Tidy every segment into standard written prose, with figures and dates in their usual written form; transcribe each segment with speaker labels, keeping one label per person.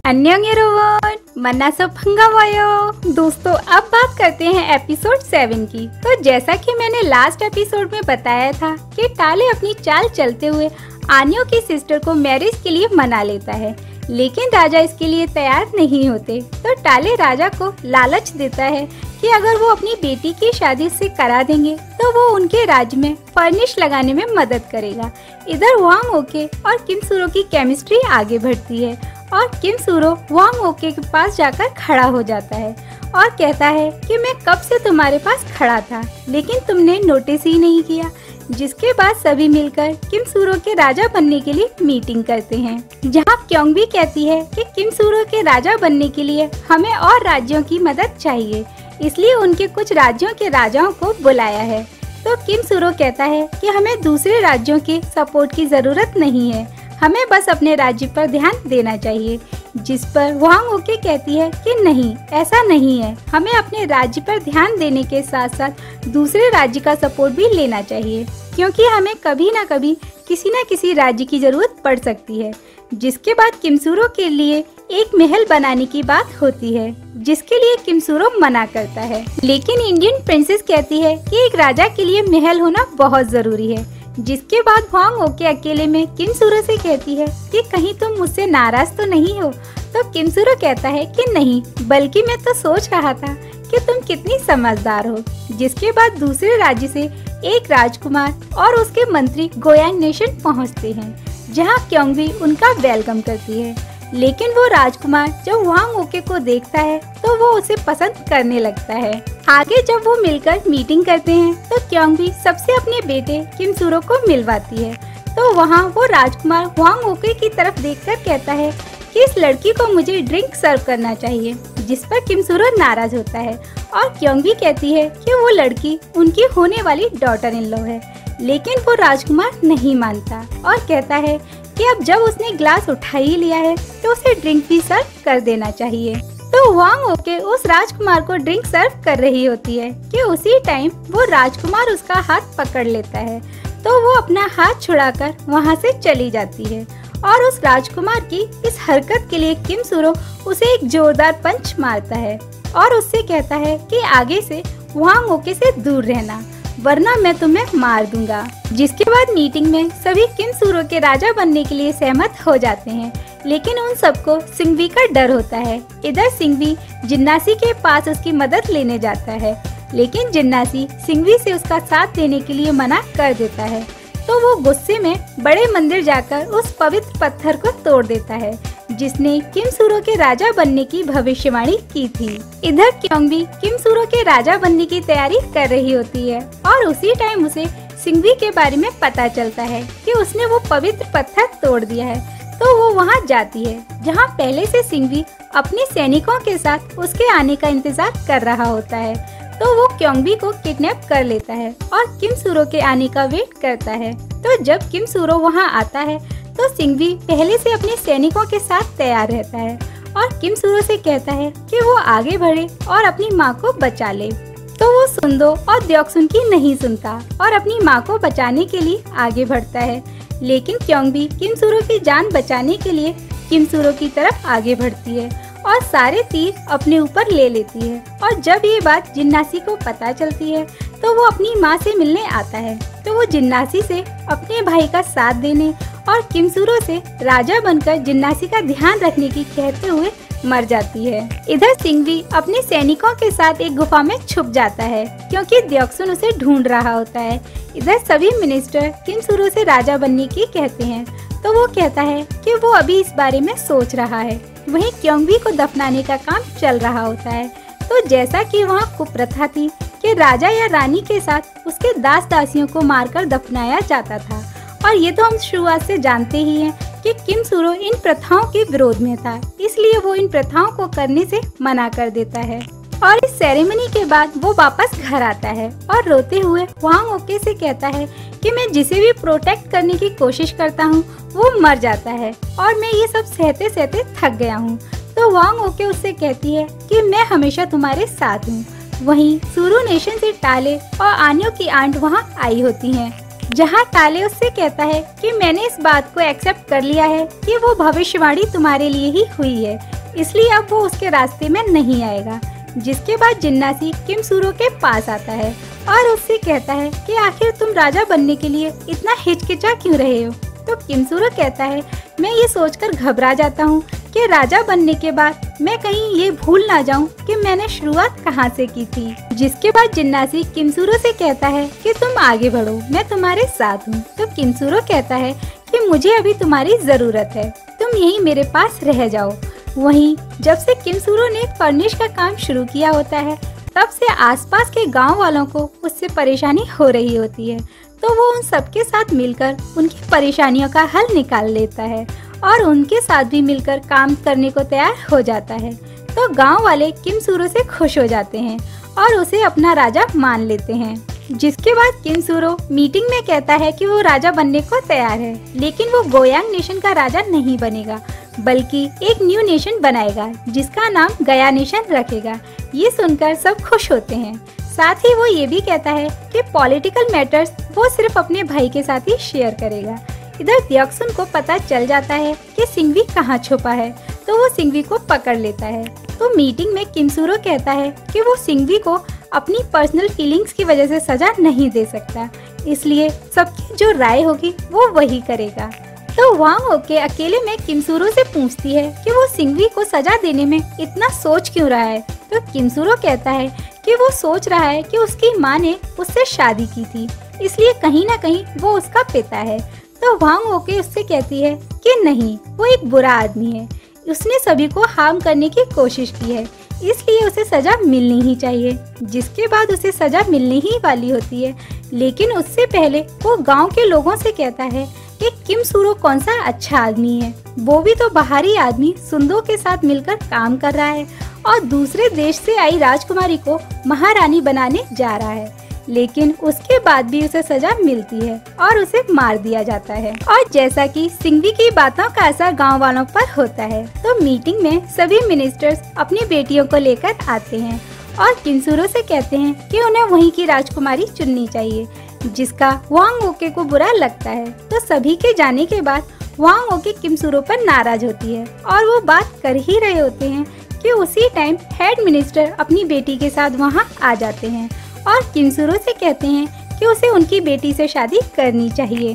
Speaker 1: अन्यंग एरोवन मन्नासो फंगावायो। दोस्तों अब बात करते हैं एपिसोड 7 की। तो जैसा कि मैंने लास्ट एपिसोड में बताया था कि टाले अपनी चाल चलते हुए आन्यो की सिस्टर को मैरिज के लिए मना लेता है, लेकिन राजा इसके लिए तैयार नहीं होते। तो टाले राजा को लालच देता है कि अगर वो अपनी बेटी की शादी से करा देंगे तो वो उनके राज्य में फर्निश लगाने में मदद करेगा। इधर वांग ओके और किम सूरो की केमिस्ट्री आगे बढ़ती है और किम सूरो वांग ओके के पास जाकर खड़ा हो जाता है और कहता है कि मैं कब से तुम्हारे पास खड़ा था लेकिन तुमने नोटिस ही नहीं किया। जिसके बाद सभी मिलकर किम सूरो के राजा बनने के लिए मीटिंग करते हैं, जहां क्योंग भी कहती है कि किम सूरो के राजा बनने के लिए हमें और राज्यों की मदद चाहिए, इसलिए उनके कुछ राज्यों के राजाओं को बुलाया है। तो किम सूरो कहता है कि हमें दूसरे राज्यों के सपोर्ट की जरूरत नहीं है, हमें बस अपने राज्य पर ध्यान देना चाहिए। जिस पर वांग ओके कहती है कि नहीं, ऐसा नहीं है, हमें अपने राज्य पर ध्यान देने के साथ साथ दूसरे राज्य का सपोर्ट भी लेना चाहिए, क्योंकि हमें कभी न कभी किसी न किसी राज्य की जरूरत पड़ सकती है। जिसके बाद किम सूरो के लिए एक महल बनाने की बात होती है, जिसके लिए किम सूरो मना करता है, लेकिन इंडियन प्रिंसेस कहती है कि एक राजा के लिए महल होना बहुत जरूरी है। जिसके बाद वांग ओके अकेले में किम सूरो से कहती है कि कहीं तुम मुझसे नाराज तो नहीं हो। तो किम सूरो कहता है कि नहीं, बल्कि मैं तो सोच रहा था कि तुम कितनी समझदार हो। जिसके बाद दूसरे राज्य से एक राजकुमार और उसके मंत्री गोयांग नेशन पहुंचते हैं, जहां क्योंग भी उनका वेलकम करती है। लेकिन वो राजकुमार जब वांग ओके को देखता है तो वो उसे पसंद करने लगता है। आगे जब वो मिलकर मीटिंग करते हैं तो क्योंग भी सबसे अपने बेटे किम सूरो को मिलवाती है। तो वहाँ वो राजकुमार वांग ओके की तरफ देखकर कहता है कि इस लड़की को मुझे ड्रिंक सर्व करना चाहिए, जिस पर किम सूरो नाराज होता है और क्योंग भी कहती है कि वो लड़की उनकी होने वाली डॉटर इन लॉ है। लेकिन वो राजकुमार नहीं मानता और कहता है कि अब जब उसने ग्लास उठा ही लिया है तो उसे ड्रिंक भी सर्व कर देना चाहिए। तो वांग ओके उस राजकुमार को ड्रिंक सर्व कर रही होती है कि उसी टाइम वो राजकुमार उसका हाथ पकड़ लेता है। तो वो अपना हाथ छुड़ाकर वहाँ से चली जाती है और उस राजकुमार की इस हरकत के लिए किम सूरो उसे एक जोरदार पंच मारता है और उससे कहता है कि आगे से वांग ओके से दूर रहना, वरना मैं तुम्हें मार दूंगा। जिसके बाद मीटिंग में सभी किम सूरो के राजा बनने के लिए सहमत हो जाते हैं, लेकिन उन सबको सिंघवी का डर होता है। इधर सिंघवी जिन्नासी के पास उसकी मदद लेने जाता है, लेकिन जिन्नासी सिंघवी से उसका साथ देने के लिए मना कर देता है। तो वो गुस्से में बड़े मंदिर जाकर उस पवित्र पत्थर को तोड़ देता है, जिसने किम सूरो के राजा बनने की भविष्यवाणी की थी। इधर क्योंग भी किम सूरो के राजा बनने की तैयारी कर रही होती है और उसी टाइम उसे सिंघवी के बारे में पता चलता है कि उसने वो पवित्र पत्थर तोड़ दिया है। तो वो वहाँ जाती है, जहाँ पहले से सिंघवी अपने सैनिकों के साथ उसके आने का इंतजार कर रहा होता है। तो वो क्योंग को किडनैप कर लेता है और किम सूरो के आने का वेट करता है। तो जब किम सूरो वहाँ आता है तो सिंघवी पहले से अपने सैनिकों के साथ तैयार रहता है और किम सूरो से कहता है कि वो आगे बढ़े और अपनी माँ को बचा ले। तो वो सुंदो और द्योक्सुन की नहीं सुनता और अपनी माँ को बचाने के लिए आगे बढ़ता है, लेकिन क्योंग भी किम सूरो की जान बचाने के लिए किम सूरो की तरफ आगे बढ़ती है और सारे तीर अपने ऊपर ले लेती है। और जब ये बात जिन्नासी को पता चलती है तो वो अपनी माँ से मिलने आता है। तो वो जिन्नासी से अपने भाई का साथ देने और किम सूरो से राजा बनकर जिन्नासी का ध्यान रखने की कहते हुए मर जाती है। इधर सिंघवी अपने सैनिकों के साथ एक गुफा में छुप जाता है, क्योंकि द्योक्सुन उसे ढूंढ रहा होता है। इधर सभी मिनिस्टर किम सूरो से राजा बनने की कहते हैं, तो वो कहता है कि वो अभी इस बारे में सोच रहा है। वहीं क्योंग को दफनाने का काम चल रहा होता है। तो जैसा कि वहाँ कुप्रथा थी कि राजा या रानी के साथ उसके दास दासियों को मारकर दफनाया जाता था, और ये तो हम शुरुआत से जानते ही हैं कि किम सूरो इन प्रथाओं के विरोध में था, इसलिए वो इन प्रथाओं को करने से मना कर देता है। और इस सेरेमनी के बाद वो वापस घर आता है और रोते हुए वांग ओके से कहता है कि मैं जिसे भी प्रोटेक्ट करने की कोशिश करता हूँ वो मर जाता है और मैं ये सब सहते सहते थक गया हूँ। तो वांग ओके उससे कहती है कि मैं हमेशा तुम्हारे साथ हूँ। वहीं सूरो नेशन से टाले और आन्यो की आंट वहाँ आई होती हैं, जहाँ टाले उससे कहता है कि मैंने इस बात को एक्सेप्ट कर लिया है कि वो भविष्यवाणी तुम्हारे लिए ही हुई है, इसलिए अब वो उसके रास्ते में नहीं आएगा। जिसके बाद जिन्नासी किमसूरो के पास आता है और उससे कहता है कि आखिर तुम राजा बनने के लिए इतना हिचकिचा क्यों रहे हो। तो किमसूरो कहता है, मैं ये सोचकर घबरा जाता हूँ कि राजा बनने के बाद मैं कहीं ये भूल ना जाऊँ कि मैंने शुरुआत कहाँ से की थी। जिसके बाद जिन्नासी किमसूरो से कहता है कि तुम आगे बढ़ो, मैं तुम्हारे साथ हूँ। तो किमसूरो कहता है कि मुझे अभी तुम्हारी जरूरत है, तुम यहीं मेरे पास रह जाओ। वहीं जब से किमसूरो ने फर्निश का काम शुरू किया होता है, तब से आसपास के गांव वालों को उससे परेशानी हो रही होती है। तो वो उन सबके साथ मिलकर उनकी परेशानियों का हल निकाल लेता है और उनके साथ भी मिलकर काम करने को तैयार हो जाता है। तो गांव वाले किमसूरो से खुश हो जाते हैं और उसे अपना राजा मान लेते हैं। जिसके बाद किमसूरो मीटिंग में कहता है कि वो राजा बनने को तैयार है, लेकिन वो गोयांग नेशन का राजा नहीं बनेगा, बल्कि एक न्यू नेशन बनाएगा जिसका नाम गया नेशन रखेगा। ये सुनकर सब खुश होते हैं। साथ ही वो ये भी कहता है कि पॉलिटिकल मैटर्स वो सिर्फ अपने भाई के साथ ही शेयर करेगा। इधर द्योक्सुन को पता चल जाता है कि सिंघवी कहाँ छुपा है, तो वो सिंघवी को पकड़ लेता है। तो मीटिंग में किमसूरो कहता है कि वो सिंघवी को अपनी पर्सनल फीलिंग्स की वजह से सजा नहीं दे सकता, इसलिए सबकी जो राय होगी वो वही करेगा। तो वांग ओके अकेले में किमसूरो से पूछती है कि वो सिंघवी को सजा देने में इतना सोच क्यों रहा है। तो किमसूरो कहता है कि वो सोच रहा है कि उसकी माँ ने उससे शादी की थी, इसलिए कहीं ना कहीं वो उसका पिता है। तो वांग ओके उससे कहती है कि नहीं, वो एक बुरा आदमी है, उसने सभी को हार्म करने की कोशिश की है, इसलिए उसे सजा मिलनी ही चाहिए। जिसके बाद उसे सजा मिलने ही वाली होती है, लेकिन उससे पहले वो गांव के लोगों से कहता है कि किमसूरो कौन सा अच्छा आदमी है, वो भी तो बाहरी आदमी सुंदो के साथ मिलकर काम कर रहा है और दूसरे देश से आई राजकुमारी को महारानी बनाने जा रहा है, लेकिन उसके बाद भी उसे सजा मिलती है और उसे मार दिया जाता है। और जैसा कि सिंघवी की बातों का असर गांव वालों पर होता है, तो मीटिंग में सभी मिनिस्टर्स अपनी बेटियों को लेकर आते हैं और किमसूरो से कहते हैं कि उन्हें वहीं की राजकुमारी चुननी चाहिए, जिसका वांग ओके को बुरा लगता है। तो सभी के जाने के बाद वांग ओके किमसूरो पर नाराज होती है और वो बात कर ही रहे होते हैं कि उसी टाइम हेड मिनिस्टर अपनी बेटी के साथ वहाँ आ जाते हैं और किमसूरो से कहते हैं कि उसे उनकी बेटी से शादी करनी चाहिए।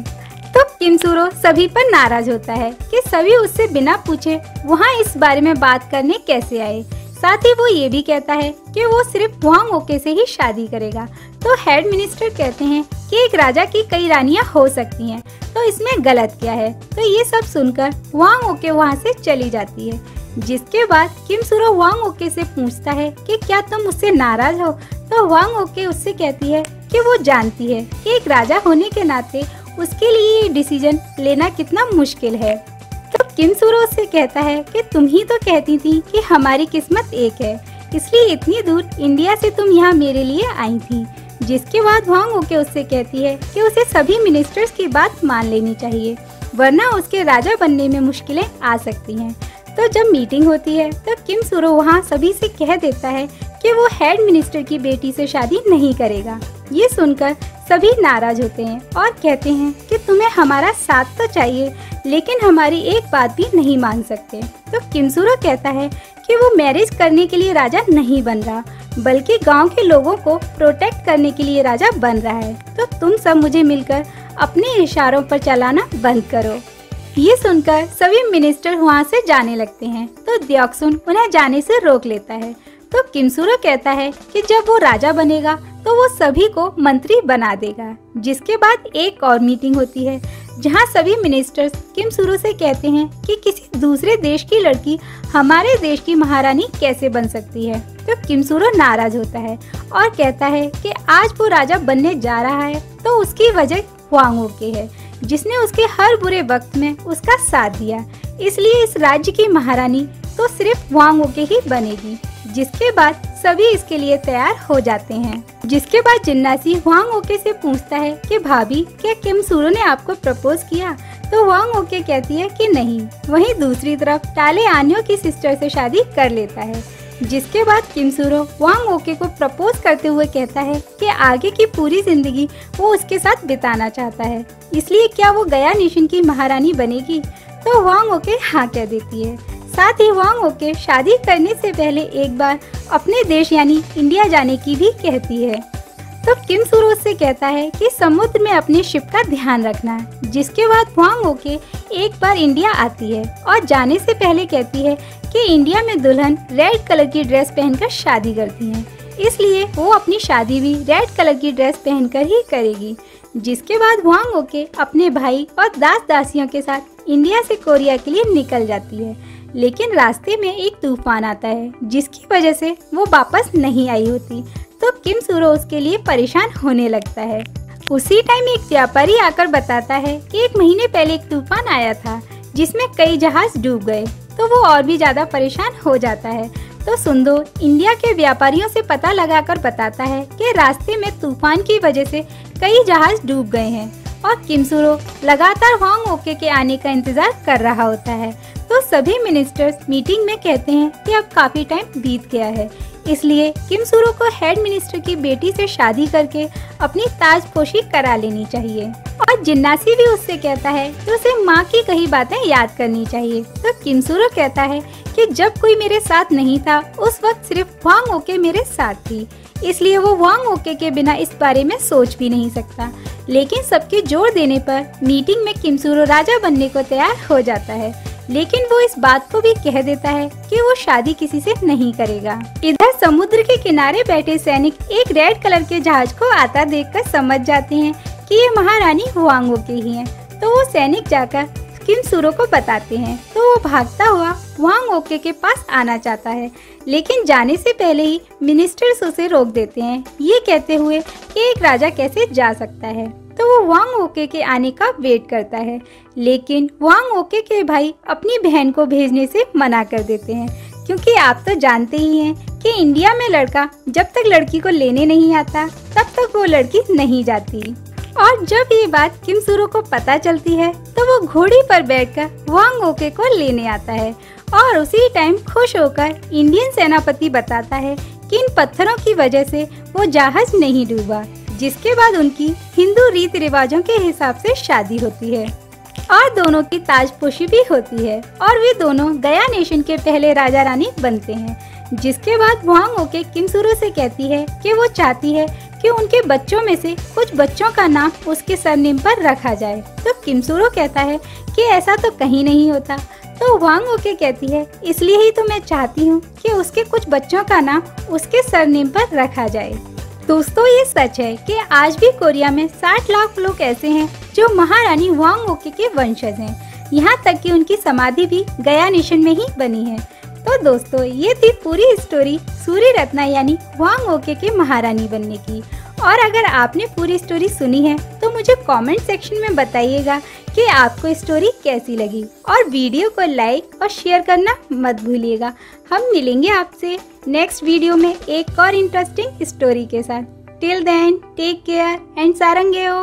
Speaker 1: तो किमसूरो सभी पर नाराज होता है कि सभी उससे बिना पूछे वहाँ इस बारे में बात करने कैसे आए। साथ ही वो ये भी कहता है कि वो सिर्फ वांग ओके से ही शादी करेगा। तो हेड मिनिस्टर कहते हैं कि एक राजा की कई रानियां हो सकती हैं, तो इसमें गलत क्या है। तो ये सब सुनकर वांग ओके वहाँ से चली जाती है। जिसके बाद किमसूरो वांग ओके से पूछता है कि क्या तुम मुझसे नाराज हो। तो वांग ओके उससे कहती है कि वो जानती है कि एक राजा होने के नाते उसके लिए ये डिसीजन लेना कितना मुश्किल है। तो किमसूरो उससे कहता है कि तुम ही तो कहती थी कि हमारी किस्मत एक है, इसलिए इतनी दूर इंडिया से तुम यहाँ मेरे लिए आई थी। जिसके बाद वांग ओके उससे कहती है कि उसे सभी मिनिस्टर्स की बात मान लेनी चाहिए, वरना उसके राजा बनने में मुश्किलें आ सकती हैं। तो जब मीटिंग होती है तो किमसूरो वहाँ सभी से कह देता है कि वो हेड मिनिस्टर की बेटी से शादी नहीं करेगा। ये सुनकर सभी नाराज होते हैं और कहते हैं कि तुम्हें हमारा साथ तो चाहिए, लेकिन हमारी एक बात भी नहीं मान सकते। तो किमसूरो कहता है कि वो मैरिज करने के लिए राजा नहीं बन रहा, बल्कि गांव के लोगों को प्रोटेक्ट करने के लिए राजा बन रहा है। तो तुम सब मुझे मिलकर अपने इशारों पर चलाना बंद करो। ये सुनकर सभी मिनिस्टर वहाँ से जाने लगते हैं, तो द्योक्सुन उन्हें जाने से रोक लेता है। तो किमसूरो कहता है कि जब वो राजा बनेगा तो वो सभी को मंत्री बना देगा। जिसके बाद एक और मीटिंग होती है जहाँ सभी मिनिस्टर्स किमसूरो से कहते हैं कि किसी दूसरे देश की लड़की हमारे देश की महारानी कैसे बन सकती है। तो किमसूरो नाराज होता है और कहता है कि आज वो राजा बनने जा रहा है तो उसकी वजह वांग ओके है, जिसने उसके हर बुरे वक्त में उसका साथ दिया, इसलिए इस राज्य की महारानी तो सिर्फ वांग ओके ही बनेगी। जिसके बाद सभी इसके लिए तैयार हो जाते हैं। जिसके बाद जिन्नासी वांग ओके से पूछता है कि भाभी, क्या किमसूरो ने आपको प्रपोज किया। तो वांग ओके कहती है कि नहीं। वहीं दूसरी तरफ टाले आन्यो की सिस्टर से शादी कर लेता है। जिसके बाद किमसूरो वांग ओके को प्रपोज करते हुए कहता है कि आगे की पूरी जिंदगी वो उसके साथ बिताना चाहता है, इसलिए क्या वो गया नेशन की महारानी बनेगी। तो वांग ओके हाँ कह देती है। साथ ही वांग ओके शादी करने से पहले एक बार अपने देश यानी इंडिया जाने की भी कहती है। तो किम सूरो से कहता है कि समुद्र में अपने शिप का ध्यान रखना है, जिसके बाद वांग ओके एक बार इंडिया आती है और जाने से पहले कहती है कि इंडिया में दुल्हन रेड कलर की ड्रेस पहनकर शादी करती है, इसलिए वो अपनी शादी भी रेड कलर की ड्रेस पहनकर ही करेगी। जिसके बाद वांग ओके अपने भाई और दास दासियों के साथ इंडिया से कोरिया के लिए निकल जाती है, लेकिन रास्ते में एक तूफान आता है जिसकी वजह से वो वापस नहीं आई होती। तो किम सूरो उसके लिए परेशान होने लगता है। उसी टाइम एक व्यापारी आकर बताता है कि 1 महीने पहले एक तूफान आया था जिसमें कई जहाज डूब गए, तो वो और भी ज्यादा परेशान हो जाता है। तो सुंदो इंडिया के व्यापारियों से पता लगाकर बताता है कि रास्ते में तूफान की वजह से कई जहाज डूब गए हैं और किम सूरो लगातार वांग ओके के आने का इंतजार कर रहा होता है। तो सभी मिनिस्टर्स मीटिंग में कहते हैं कि अब काफी टाइम बीत गया है, इसलिए किम सूरो को हेड मिनिस्टर की बेटी से शादी करके अपनी ताजपोशी करा लेनी चाहिए। और जिन्नासी भी उससे कहता है कि उसे माँ की कही बातें याद करनी चाहिए। तो किम सूरो कहता है कि जब कोई मेरे साथ नहीं था उस वक्त सिर्फ वांग ओके मेरे साथ थी, इसलिए वो वांग ओके के बिना इस बारे में सोच भी नहीं सकता। लेकिन सबके जोर देने पर मीटिंग में किम सूरो राजा बनने को तैयार हो जाता है, लेकिन वो इस बात को भी कह देता है कि वो शादी किसी से नहीं करेगा। इधर समुद्र के किनारे बैठे सैनिक एक रेड कलर के जहाज को आता देखकर समझ जाते हैं कि ये महारानी वांग ओके ही हैं। तो वो सैनिक जाकर किम सूरो को बताते हैं, तो वो भागता हुआ वांग ओके के पास आना चाहता है, लेकिन जाने से पहले ही मिनिस्टर्स उसे रोक देते हैं, ये कहते हुए कि एक राजा कैसे जा सकता है। तो वो वांग ओके के आने का वेट करता है, लेकिन वांग ओके के भाई अपनी बहन को भेजने से मना कर देते हैं, क्योंकि आप तो जानते ही हैं कि इंडिया में लड़का जब तक लड़की को लेने नहीं आता तब तक वो लड़की नहीं जाती। और जब ये बात किम सूरो को पता चलती है तो वो घोड़ी पर बैठकर वांग ओके को लेने आता है और उसी टाइम खुश होकर इंडियन सेनापति बताता है कि इन पत्थरों की वजह से वो जहाज नहीं डूबा। जिसके बाद उनकी हिंदू रीति रिवाजों के हिसाब से शादी होती है और दोनों की ताजपोशी भी होती है और वे दोनों गया नेशन के पहले राजा रानी बनते हैं। जिसके बाद वांग ओके किम सूरो से कहती है कि वो चाहती है कि उनके बच्चों में से कुछ बच्चों का नाम उसके सरनेम पर रखा जाए। तो किम सूरो कहता है कि ऐसा तो कहीं नहीं होता। तो वांग ओके कहती है इसलिए ही तो मैं चाहती हूँ कि उसके कुछ बच्चों का नाम उसके सरनेम पर रखा जाए। दोस्तों ये सच है कि आज भी कोरिया में 60 लाख लोग ऐसे हैं जो महारानी वांग ओके के वंशज हैं। यहाँ तक कि उनकी समाधि भी गया नेशन में ही बनी है। तो दोस्तों ये थी पूरी स्टोरी सूरी रत्ना यानी वांग ओके के महारानी बनने की। और अगर आपने पूरी स्टोरी सुनी है तो मुझे कमेंट सेक्शन में बताइएगा कि आपको स्टोरी कैसी लगी और वीडियो को लाइक और शेयर करना मत भूलिएगा। हम मिलेंगे आपसे नेक्स्ट वीडियो में एक और इंटरेस्टिंग स्टोरी के साथ। Till then take care and सारंगेओ।